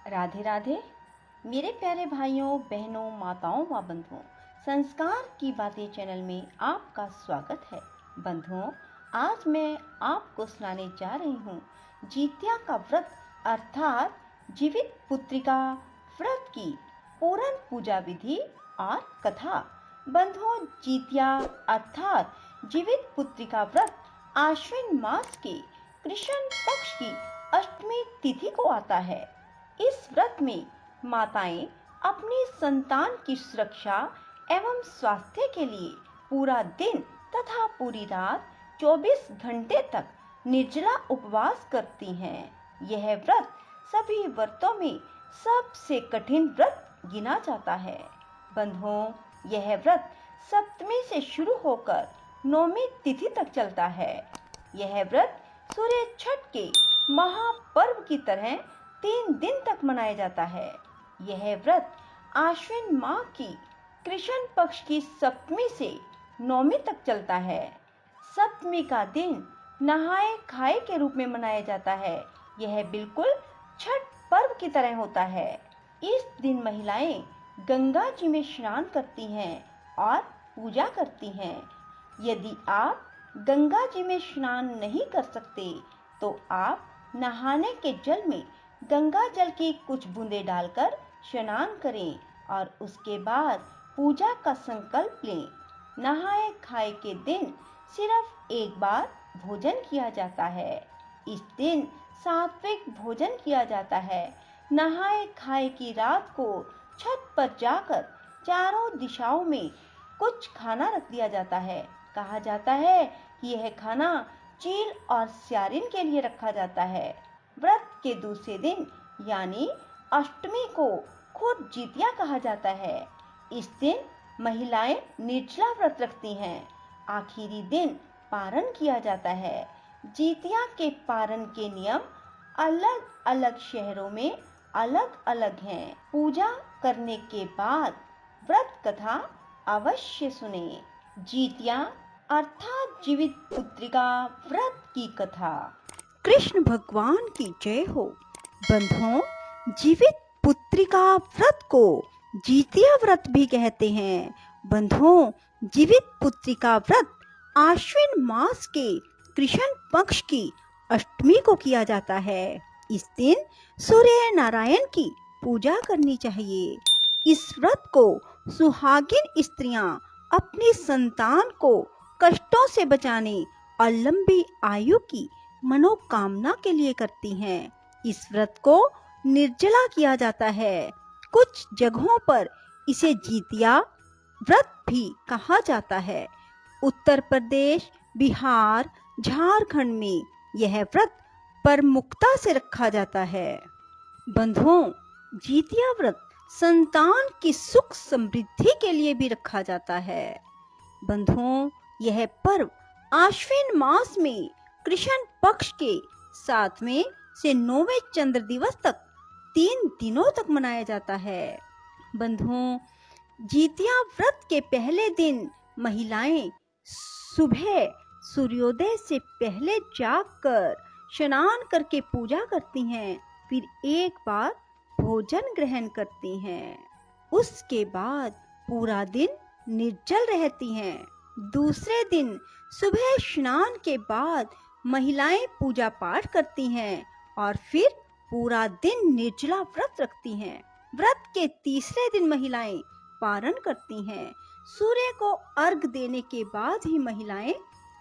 राधे राधे। मेरे प्यारे भाइयों बहनों माताओं व बंधुओं, संस्कार की बातें चैनल में आपका स्वागत है। बंधुओं, आज मैं आपको सुनाने जा रही हूँ जितिया का व्रत अर्थात जीवित पुत्रिका व्रत की पूर्ण पूजा विधि और कथा। बंधुओं, जितिया अर्थात जीवित पुत्रिका व्रत आश्विन मास के कृष्ण पक्ष की अष्टमी तिथि को आता है। इस व्रत में माताएं अपनी संतान की सुरक्षा एवं स्वास्थ्य के लिए पूरा दिन तथा पूरी रात 24 घंटे तक निर्जला उपवास करती हैं। यह व्रत सभी व्रतों में सबसे कठिन व्रत गिना जाता है। बंधुओं, यह व्रत सप्तमी से शुरू होकर नौमी तिथि तक चलता है। यह व्रत सूर्य छठ के महापर्व की तरह 3 दिन तक मनाया जाता है। यह व्रत आश्विन माह की कृष्ण पक्ष की सप्तमी से नौमी तक चलता है। सप्तमी का दिन नहाए खाए के रूप में मनाया जाता है। यह बिल्कुल छठ पर्व की तरह होता है। इस दिन महिलाएं गंगा जी में स्नान करती हैं और पूजा करती हैं। यदि आप गंगा जी में स्नान नहीं कर सकते तो आप नहाने के जल में गंगा जल की कुछ बूंदें डालकर स्नान करें और उसके बाद पूजा का संकल्प लें। नहाए खाए के दिन सिर्फ एक बार भोजन किया जाता है। इस दिन सात्विक भोजन किया जाता है। नहाए खाए की रात को छत पर जाकर चारों दिशाओं में कुछ खाना रख दिया जाता है। कहा जाता है कि यह खाना चील और स्यारिन के लिए रखा जाता है। व्रत के दूसरे दिन यानी अष्टमी को खुद जितिया कहा जाता है। इस दिन महिलाएं निर्जला व्रत रखती हैं। आखिरी दिन पारण किया जाता है। जितिया के पारण के नियम अलग अलग शहरों में अलग अलग हैं। पूजा करने के बाद व्रत कथा अवश्य सुने। जितिया अर्थात जीवित पुत्रिका व्रत की कथा। कृष्ण भगवान की जय हो। बंधुओं, जीवित पुत्रिका व्रत को जितिया व्रत भी कहते हैं। बंधुओं, जीवित पुत्रिका व्रत आश्विन मास के कृष्ण पक्ष की अष्टमी को किया जाता है। इस दिन सूर्य नारायण की पूजा करनी चाहिए। इस व्रत को सुहागिन स्त्रियां अपनी संतान को कष्टों से बचाने और लंबी आयु की मनोकामना के लिए करती हैं। इस व्रत को निर्जला किया जाता है। कुछ जगहों पर इसे जितिया व्रत भी कहा जाता है। उत्तर प्रदेश, बिहार, झारखंड में यह व्रत प्रमुखता से रखा जाता है। बंधुओं, जितिया व्रत संतान की सुख समृद्धि के लिए भी रखा जाता है। बंधुओं, यह पर्व आश्विन मास में कृष्ण पक्ष के 7वें से 9वें चंद्र दिवस तक 3 दिनों तक मनाया जाता है। बंधुओं, जितिया व्रत के पहले दिन महिलाएं सुबह सूर्योदय से पहले जागकर स्नान करके पूजा करती हैं, फिर एक बार भोजन ग्रहण करती हैं। उसके बाद पूरा दिन निर्जल रहती हैं। दूसरे दिन सुबह स्नान के बाद महिलाएं पूजा पाठ करती हैं और फिर पूरा दिन निर्जला व्रत रखती हैं। व्रत के तीसरे दिन महिलाएं पारण करती हैं। सूर्य को अर्घ देने के बाद ही महिलाएं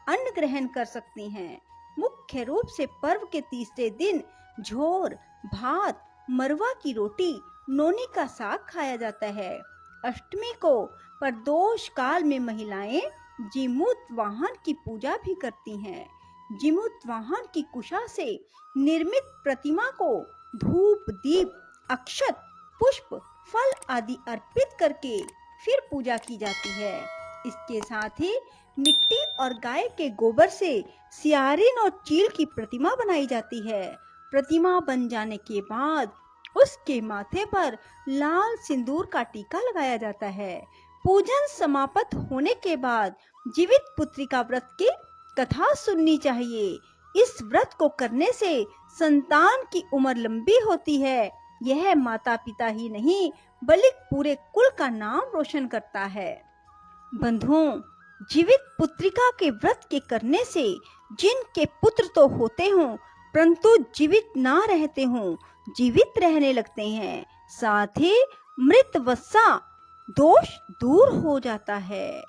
अन्न ग्रहण कर सकती हैं। मुख्य रूप से पर्व के तीसरे दिन झोर, भात, मरवा की रोटी, नोनी का साग खाया जाता है। अष्टमी को प्रदोष काल में महिलाएं जीमूत वाहन की पूजा भी करती हैं। जीमूत वाहन की कुशा से निर्मित प्रतिमा को धूप, दीप, अक्षत, पुष्प, फल आदि अर्पित करके फिर पूजा की जाती है। इसके साथ ही मिट्टी और गाय के गोबर से सियारिन और चील की प्रतिमा बनाई जाती है। प्रतिमा बन जाने के बाद उसके माथे पर लाल सिंदूर का टीका लगाया जाता है। पूजन समाप्त होने के बाद जीवित पुत्रिका व्रत की कथा सुननी चाहिए। इस व्रत को करने से संतान की उम्र लंबी होती है यह माता पिता ही नहीं बल्कि पूरे कुल का नाम रोशन करता है। बंधुओं, जीवित पुत्रिका के व्रत के करने से जिनके पुत्र तो होते हों परंतु जीवित ना रहते हों, जीवित रहने लगते हैं, साथ ही मृत वत्सा दोष दूर हो जाता है।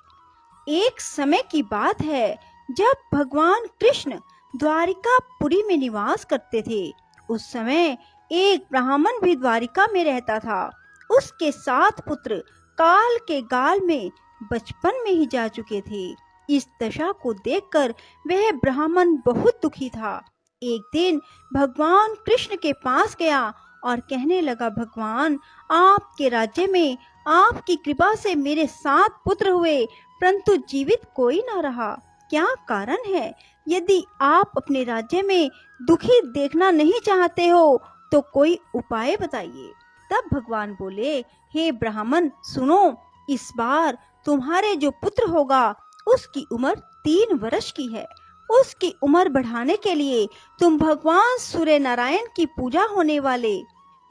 एक समय की बात है जब भगवान कृष्ण द्वारिकापुरी में निवास करते थे। उस समय एक ब्राह्मण भी द्वारिका में रहता था। उसके 7 पुत्र काल के गाल में बचपन में ही जा चुके थे। इस दशा को देखकर वह ब्राह्मण बहुत दुखी था। एक दिन भगवान कृष्ण के पास गया और कहने लगा, भगवान, आपके राज्य में आपकी कृपा से मेरे 7 पुत्र हुए परंतु जीवित कोई न रहा, क्या कारण है? यदि आप अपने राज्य में दुखी देखना नहीं चाहते हो तो कोई उपाय बताइए। तब भगवान बोले, हे ब्राह्मण सुनो, इस बार तुम्हारे जो पुत्र होगा उसकी उम्र 3 वर्ष की है। उसकी उम्र बढ़ाने के लिए तुम भगवान सूर्य नारायण की पूजा होने वाले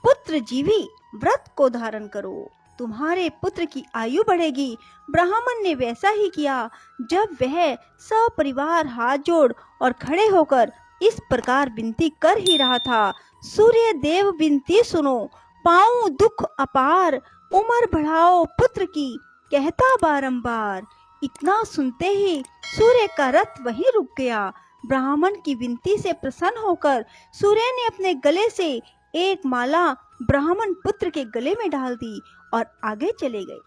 पुत्र जीवी व्रत को धारण करो, तुम्हारे पुत्र की आयु बढ़ेगी। ब्राह्मण ने वैसा ही किया। जब वह सपरिवार हाथ जोड़ और खड़े होकर इस प्रकार विनती कर ही रहा था, सूर्य देव विनती सुनो, पाऊं दुख अपार, उम्र बढ़ाओ पुत्र की, कहता बारंबार। इतना सुनते ही सूर्य का रथ वहीं रुक गया। ब्राह्मण की विनती से प्रसन्न होकर सूर्य ने अपने गले से एक माला ब्राह्मण पुत्र के गले में डाल दी और आगे चले गए।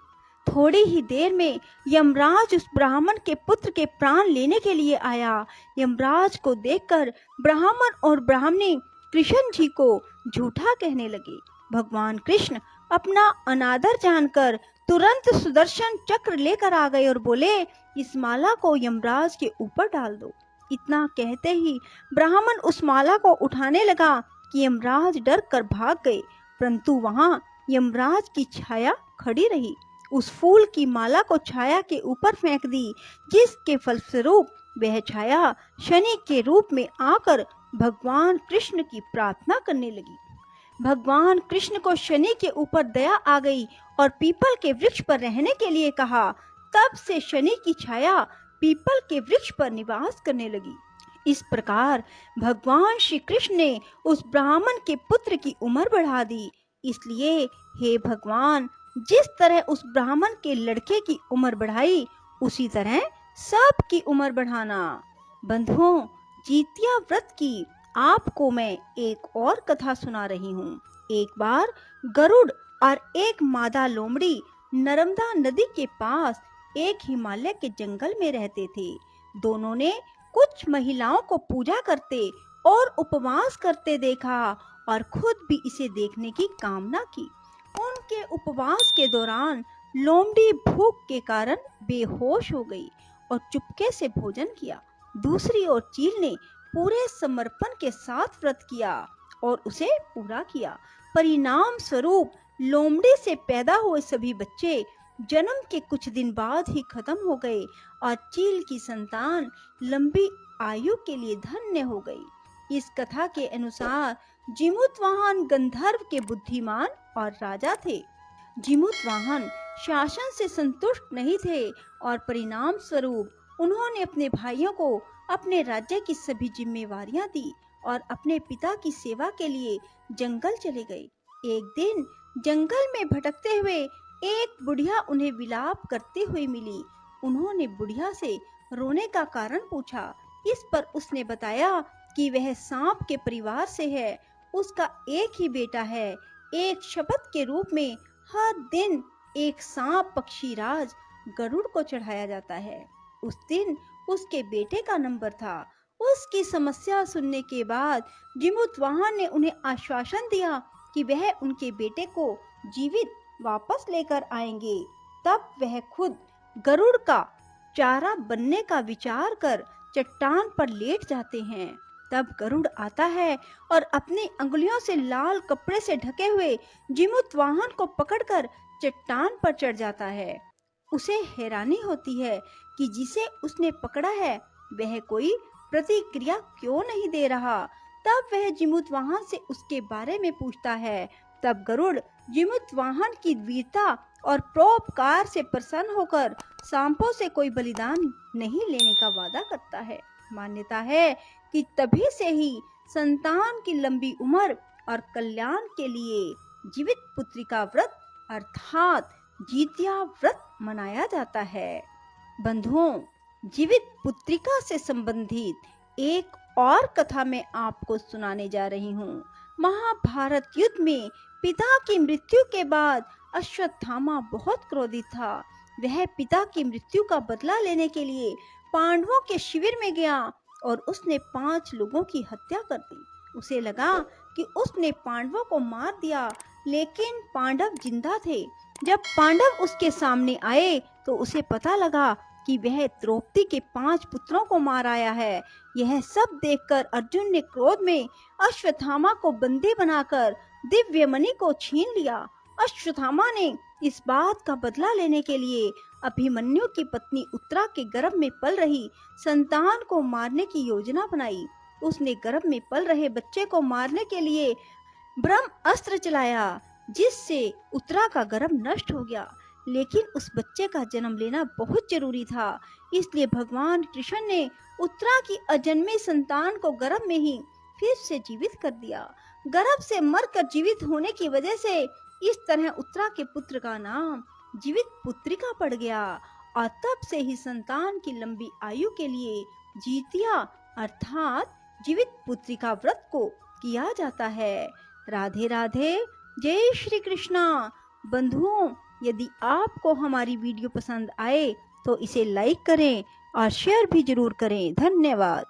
थोड़ी ही देर में यमराज उस ब्राह्मण के पुत्र के प्राण लेने के लिए आया। यमराज को देखकर ब्राह्मण और ब्राह्मणी कृष्ण जी को झूठा कहने लगे। भगवान कृष्ण अपना अनादर जानकर तुरंत सुदर्शन चक्र लेकर आ गए और बोले, इस माला को यमराज के ऊपर डाल दो। इतना कहते ही ब्राह्मण उस माला को उठाने लगा कि यमराज डर कर भाग गए, परंतु वहां यमराज की छाया खड़ी रही। उस फूल की माला को छाया के ऊपर फेंक दी, जिसके फलस्वरूप वह छाया शनि के रूप में आकर भगवान कृष्ण की प्रार्थना करने लगी। भगवान कृष्ण को शनि के ऊपर दया आ गई और पीपल के वृक्ष पर रहने के लिए कहा। तब से शनि की छाया पीपल के वृक्ष पर निवास करने लगी। इस प्रकार भगवान श्री कृष्ण ने उस ब्राह्मण के पुत्र की उम्र बढ़ा दी। इसलिए हे भगवान, जिस तरह उस ब्राह्मण के लड़के की उम्र बढ़ाई, उसी तरह सबकी उम्र बढ़ाना। बंधुओं, जीतिया व्रत की आपको मैं एक और कथा सुना रही हूँ। एक बार गरुड़ और एक मादा लोमड़ी नर्मदा नदी के पास एक हिमालय के जंगल में रहते थे। दोनों ने कुछ महिलाओं को पूजा करते और उपवास करते देखा और खुद भी इसे देखने की कामना की। उनके उपवास के दौरान लोमड़ी भूख के कारण बेहोश हो गई और चुपके से भोजन किया। दूसरी ओर चील ने पूरे समर्पण के साथ व्रत किया और उसे पूरा किया। परिणाम स्वरूप लोमड़ी से पैदा हुए सभी बच्चे जन्म के कुछ दिन बाद ही खत्म हो गए और चील की संतान लंबी आयु के लिए धन्य हो गई। इस कथा के अनुसार जिमुतवाहन गंधर्व के बुद्धिमान और राजा थे। जिमुतवाहन शासन से संतुष्ट नहीं थे और परिणाम स्वरूप उन्होंने अपने भाइयों को अपने राज्य की सभी जिम्मेवारियां दी और अपने पिता की सेवा के लिए जंगल चले गए। एक दिन जंगल में भटकते हुए एक बुढ़िया उन्हें विलाप करती हुई मिली। उन्होंने बुढ़िया से रोने का कारण पूछा। इस पर उसने बताया कि वह सांप के परिवार से है, उसका एक ही बेटा है। एक शपथ के रूप में हर दिन एक सांप पक्षीराज गरुड़ को चढ़ाया जाता है। उस दिन उसके बेटे का नंबर था। उसकी समस्या सुनने के बाद जिमुतवाहन ने उन्हें आश्वासन दिया कि वह उनके बेटे को जीवित वापस लेकर आएंगे। तब वह खुद गरुड़ का चारा बनने का विचार कर चट्टान पर लेट जाते हैं। तब गरुड़ आता है और अपनी अंगुलियों से लाल कपड़े से ढके हुए जिमुतवाहन को पकड़कर चट्टान पर चढ़ जाता है। उसे हैरानी होती है कि जिसे उसने पकड़ा है वह कोई प्रतिक्रिया क्यों नहीं दे रहा। तब वह जिमुतवाहन से उसके बारे में पूछता है, तब गरुड़ जीमूत वाहन की वीरता और परोपकार से प्रसन्न होकर सांपों से कोई बलिदान नहीं लेने का वादा करता है। मान्यता है कि तभी से ही संतान की लंबी उम्र और कल्याण के लिए जीवित पुत्री का व्रत अर्थात जीतिया व्रत मनाया जाता है। बंधुओं, जीवित पुत्रिका से संबंधित एक और कथा मैं आपको सुनाने जा रही हूँ। महाभारत युद्ध में पिता की मृत्यु के बाद अश्वत्थामा बहुत क्रोधित था। वह पिता की मृत्यु का बदला लेने के लिए पांडवों के शिविर में गया और उसने 5 लोगों की हत्या कर दी। उसे लगा कि उसने पांडवों को मार दिया, लेकिन पांडव जिंदा थे। जब पांडव उसके सामने आए तो उसे पता लगा कि वह द्रौपदी के 5 पुत्रों को मार आया है। यह सब देखकर अर्जुन ने क्रोध में अश्वत्थामा को बंदी बनाकर दिव्य मणि को छीन लिया। अश्वत्थामा ने इस बात का बदला लेने के लिए अभिमन्यु की पत्नी उत्तरा के गर्भ में पल रही संतान को मारने की योजना बनाई। उसने गर्भ में पल रहे बच्चे को मारने के लिए ब्रह्म अस्त्र चलाया, जिससे उत्तरा का गर्भ नष्ट हो गया। लेकिन उस बच्चे का जन्म लेना बहुत जरूरी था, इसलिए भगवान कृष्ण ने उत्तरा की अजन्मे संतान को गर्भ में ही फिर से जीवित कर दिया। गर्भ से मरकर जीवित होने की वजह से इस तरह उत्तरा के पुत्र का नाम जीवित पुत्रिका पड़ गया और तब से ही संतान की लंबी आयु के लिए जीतिया अर्थात जीवित पुत्रिका व्रत को किया जाता है। राधे राधे, जय श्री कृष्णा। बंधुओं, यदि आपको हमारी वीडियो पसंद आए तो इसे लाइक करें और शेयर भी जरूर करें। धन्यवाद।